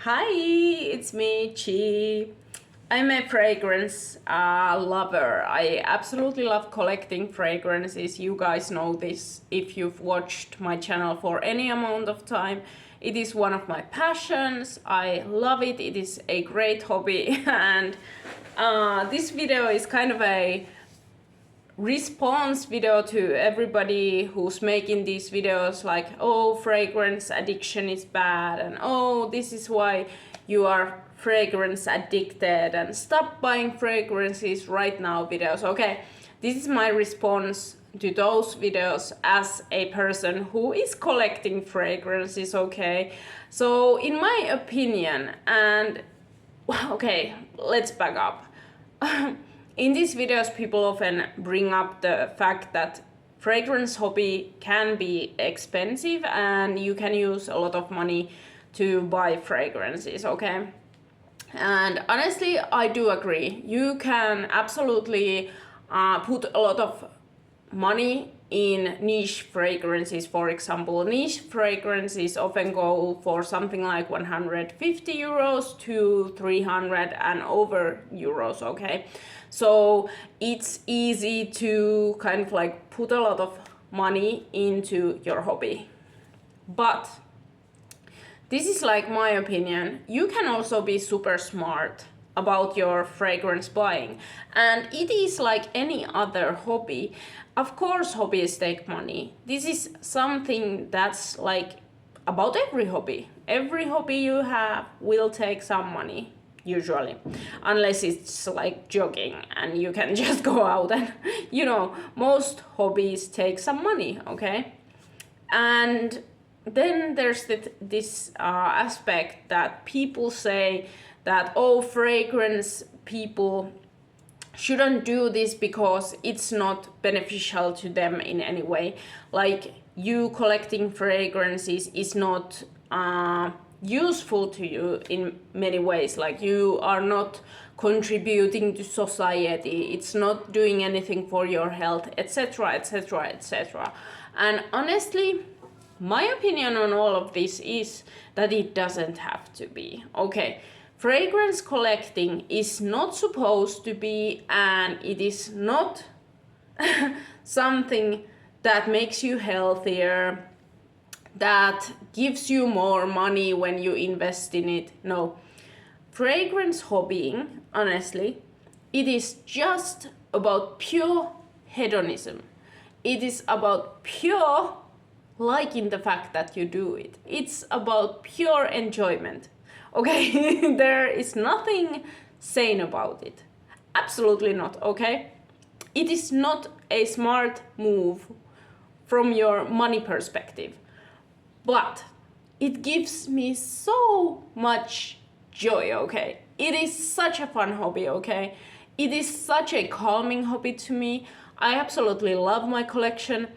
Hi, it's me, Chi. I'm a fragrance lover. I absolutely love collecting fragrances. You guys know this if you've watched my channel for any amount of time. It is one of my passions. I love it. It is a great hobby. And this video is kind of a response video to everybody who's making these videos like, oh, fragrance addiction is bad, and oh, this is why you are fragrance addicted, and stop buying fragrances right now videos. Okay, this is my response to those videos as a person who is collecting fragrances. Okay, so in my opinion, and okay, let's back up. In these videos, people often bring up the fact that fragrance hobby can be expensive and you can use a lot of money to buy fragrances, okay? And honestly, I do agree. You can absolutely put a lot of money in niche fragrances. For example, niche fragrances often go for something like 150 euros to 300 and over euros, okay? So it's easy to kind of like put a lot of money into your hobby. But this is like my opinion. You can also be super smart about your fragrance buying, and it is like any other hobby. Of course, hobbies take money. This is something that's like about every hobby. Every hobby you have will take some money, usually, unless it's like jogging and you can just go out and, you know, most hobbies take some money, okay? And then there's this aspect that people say that, oh, fragrance people shouldn't do this because it's not beneficial to them in any way. Like, you collecting fragrances is not useful to you in many ways. Like, you are not contributing to society, it's not doing anything for your health, etc., etc., etc. And honestly, my opinion on all of this is that it doesn't have to be. Okay, fragrance collecting is not supposed to be, and it is not something that makes you healthier, that gives you more money when you invest in it. No, fragrance hobbying, honestly, it is just about pure hedonism. It is about pure liking the fact that you do it. It's about pure enjoyment. Okay, there is nothing sane about it. Absolutely not, okay? It is not a smart move from your money perspective, but it gives me so much joy, okay? It is such a fun hobby, okay? It is such a calming hobby to me. I absolutely love my collection.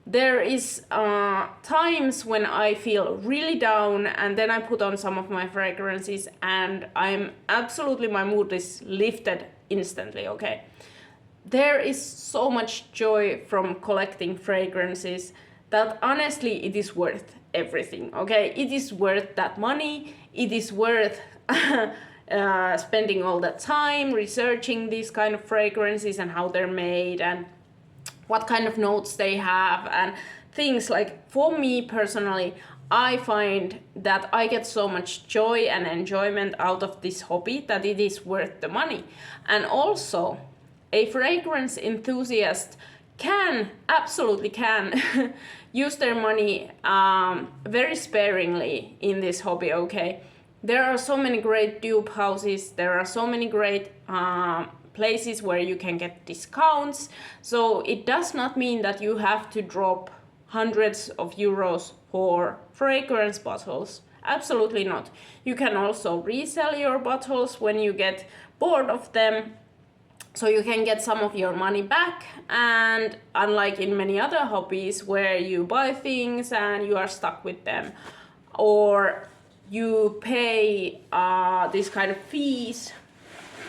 There is times when I feel really down, and then I put on some of my fragrances and my mood is lifted instantly, okay? There is so much joy from collecting fragrances that honestly it is worth everything, okay? It is worth that money. It is worth spending all that time researching these kind of fragrances and how they're made and what kind of notes they have and things. Like, for me personally, I find that I get so much joy and enjoyment out of this hobby that it is worth the money. And also, a fragrance enthusiast absolutely can use their money very sparingly in this hobby, okay? There are so many great dupe houses, there are so many great places where you can get discounts. So it does not mean that you have to drop hundreds of euros for fragrance bottles. Absolutely not. You can also resell your bottles when you get bored of them, so you can get some of your money back. And unlike in many other hobbies where you buy things and you are stuck with them, or you pay these kind of fees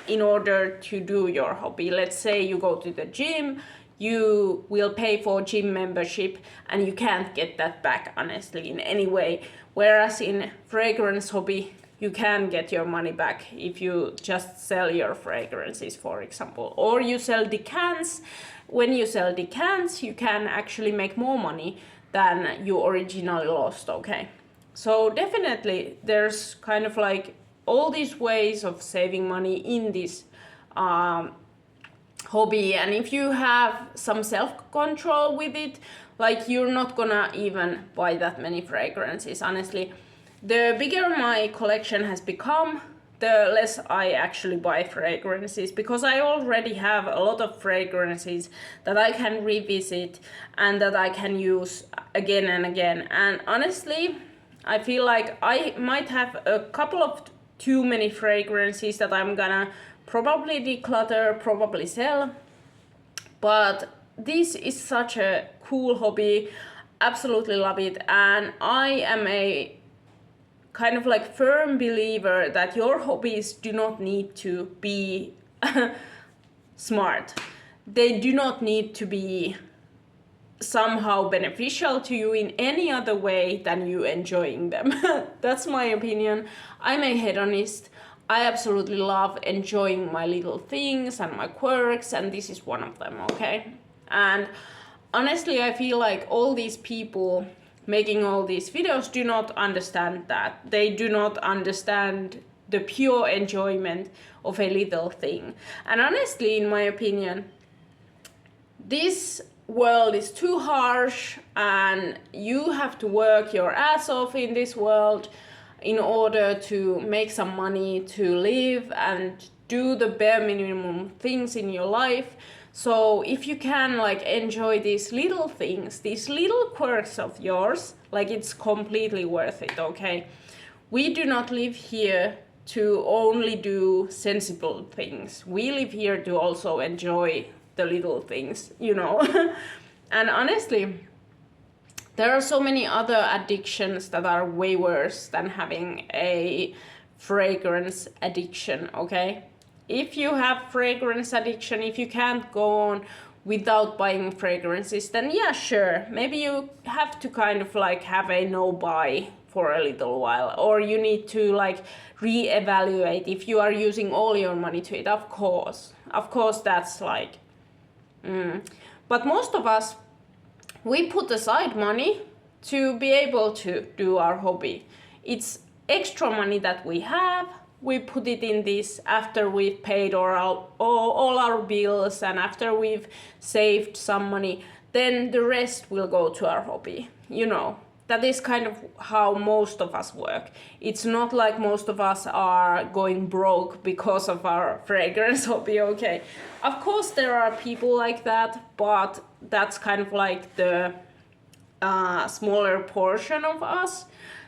in order to do your hobby. Let's say you go to the gym, you will pay for gym membership and you can't get that back, honestly, in any way. Whereas in fragrance hobby, you can get your money back if you just sell your fragrances, for example. Or you sell decants. When you sell decants, you can actually make more money than you originally lost, okay? So definitely there's kind of like all these ways of saving money in this hobby, and if you have some self-control with it, like you're not gonna even buy that many fragrances. Honestly, the bigger my collection has become, the less I actually buy fragrances, because I already have a lot of fragrances that I can revisit and that I can use again and again. And honestly, I feel like I might have a couple of too many fragrances that I'm gonna probably declutter, probably sell. But this is such a cool hobby, absolutely love it, and I am a kind of like firm believer that your hobbies do not need to be smart. They do not need to be somehow beneficial to you in any other way than you enjoying them. That's my opinion. I'm a hedonist. I absolutely love enjoying my little things and my quirks, and this is one of them, okay? And honestly, I feel like all these people making all these videos do not understand that. They do not understand the pure enjoyment of a little thing. And honestly, in my opinion, this world is too harsh and you have to work your ass off in this world in order to make some money to live and do the bare minimum things in your life. So if you can like enjoy these little things, these little quirks of yours, like it's completely worth it, okay? We do not live here to only do sensible things. We live here to also enjoy the little things, you know. And honestly, there are so many other addictions that are way worse than having a fragrance addiction, okay? If you have fragrance addiction, if you can't go on without buying fragrances, then yeah, sure, maybe you have to kind of like have a no buy for a little while, or you need to like reevaluate if you are using all your money to it. Of course that's like but most of us, we put aside money to be able to do our hobby. It's extra money that we have. We put it in this after we've paid all our bills and after we've saved some money. Then the rest will go to our hobby, you know. That is kind of how most of us work. It's not like most of us are going broke because of our fragrance hobby, okay? Of course there are people like that, but that's kind of like the smaller portion of us.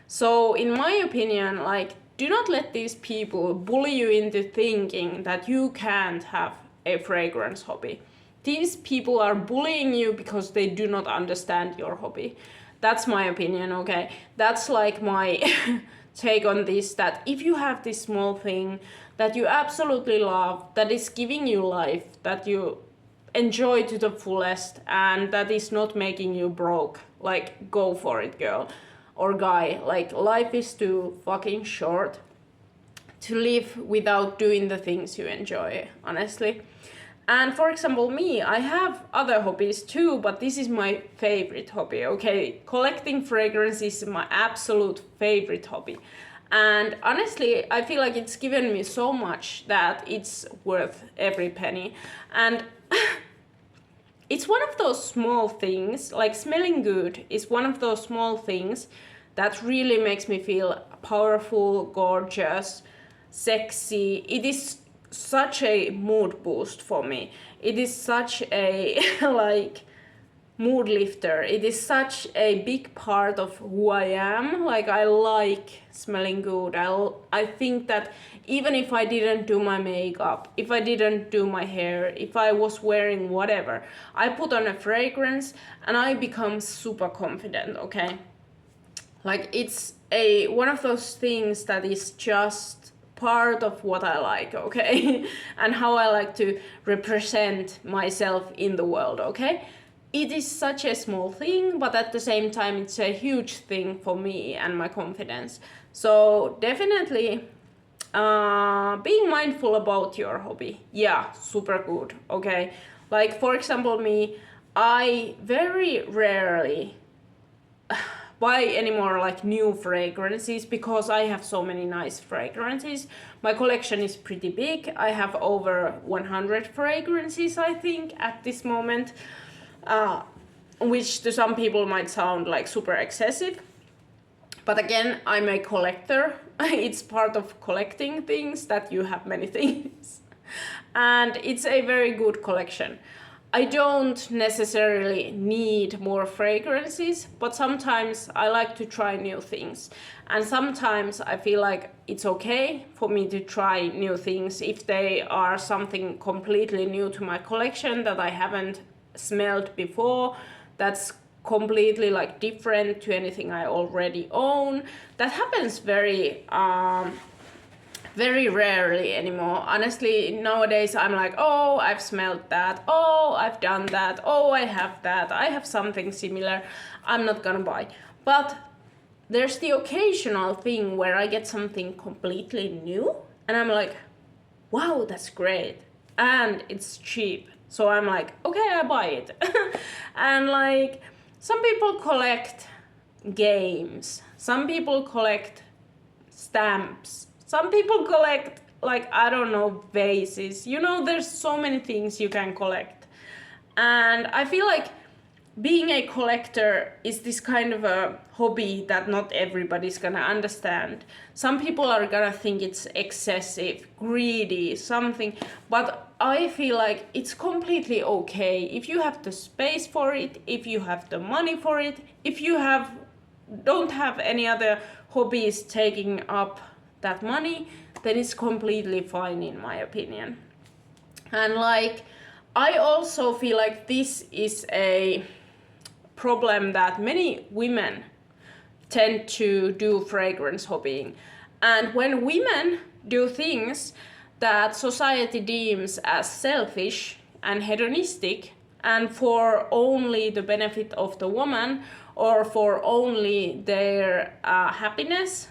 So in my opinion, like, do not let these people bully you into thinking that you can't have a fragrance hobby. These people are bullying you because they do not understand your hobby. That's my opinion, okay? That's like my take on this, that if you have this small thing that you absolutely love, that is giving you life, that you enjoy to the fullest, and that is not making you broke, like, go for it, girl or guy. Like, life is too fucking short to live without doing the things you enjoy, honestly. And for example, me, I have other hobbies too, but this is my favorite hobby, okay? Collecting fragrances is my absolute favorite hobby. And honestly, I feel like it's given me so much that it's worth every penny. And it's one of those small things, like smelling good is one of those small things that really makes me feel powerful, gorgeous, sexy. It is such a mood boost for me. It is such a like mood lifter. It is such a big part of who I am. Like, I like smelling good. I think that even if I didn't do my makeup, if I didn't do my hair, if I was wearing whatever, I put on a fragrance and I become super confident, okay? Like, it's one of those things that is just part of what I like, okay? And how I like to represent myself in the world, okay? It is such a small thing, but at the same time, it's a huge thing for me and my confidence. So definitely being mindful about your hobby. Yeah, super good. Okay. Like for example, me, I very rarely buy any more like new fragrances because I have so many nice fragrances. My collection is pretty big. I have over 100 fragrances, I think, at this moment, which to some people might sound like super excessive. But again, I'm a collector. It's part of collecting things that you have many things. And it's a very good collection. I don't necessarily need more fragrances, but sometimes I like to try new things. And sometimes I feel like it's okay for me to try new things if they are something completely new to my collection that I haven't smelled before, that's completely like different to anything I already own. That happens very rarely anymore. Honestly, nowadays I'm like, oh, I've smelled that, oh, I've done that, oh, I have something similar, I'm not gonna buy. But there's the occasional thing where I get something completely new and I'm like, wow, that's great. And it's cheap. So I'm like, okay, I buy it. And like, some people collect games, some people collect stamps, some people collect, like, I don't know, vases. You know, there's so many things you can collect. And I feel like being a collector is this kind of a hobby that not everybody's gonna understand. Some people are gonna think it's excessive, greedy, something, but I feel like it's completely okay if you have the space for it, if you have the money for it, if you don't have any other hobbies taking up that money, then it's completely fine in my opinion. And like, I also feel like this is a problem that many women tend to do fragrance hobbying. And when women do things that society deems as selfish and hedonistic and for only the benefit of the woman or for only their happiness,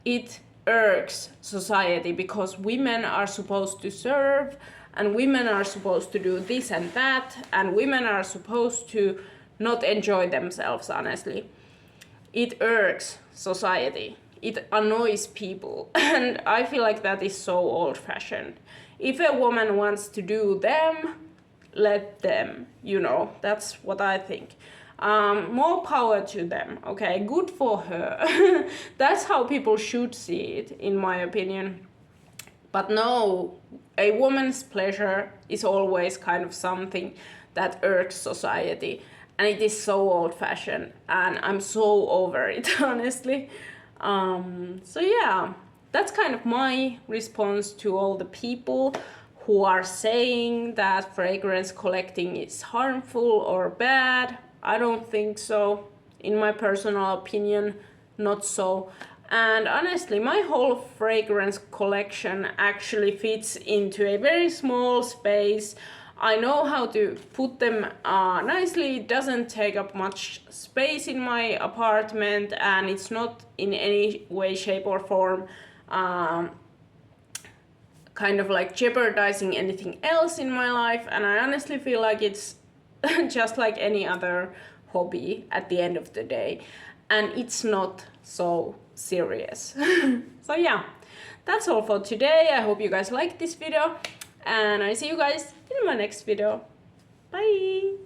it irks society because women are supposed to serve and women are supposed to do this and that and women are supposed to not enjoy themselves, honestly. It irks society. It annoys people. And I feel like that is so old-fashioned. If a woman wants to do them, let them, you know, that's what I think. More power to them, okay? Good for her. That's how people should see it, in my opinion. But no, a woman's pleasure is always kind of something that irks society. And it is so old-fashioned, and I'm so over it, honestly. So yeah, that's kind of my response to all the people who are saying that fragrance collecting is harmful or bad. I don't think so. In my personal opinion, not so. And honestly, my whole fragrance collection actually fits into a very small space. I know how to put them nicely. It doesn't take up much space in my apartment, and it's not in any way, shape, or form kind of like jeopardizing anything else in my life. And I honestly feel like it's just like any other hobby at the end of the day, and it's not so serious. So yeah, that's all for today. I hope you guys liked this video, and I see you guys in my next video. Bye!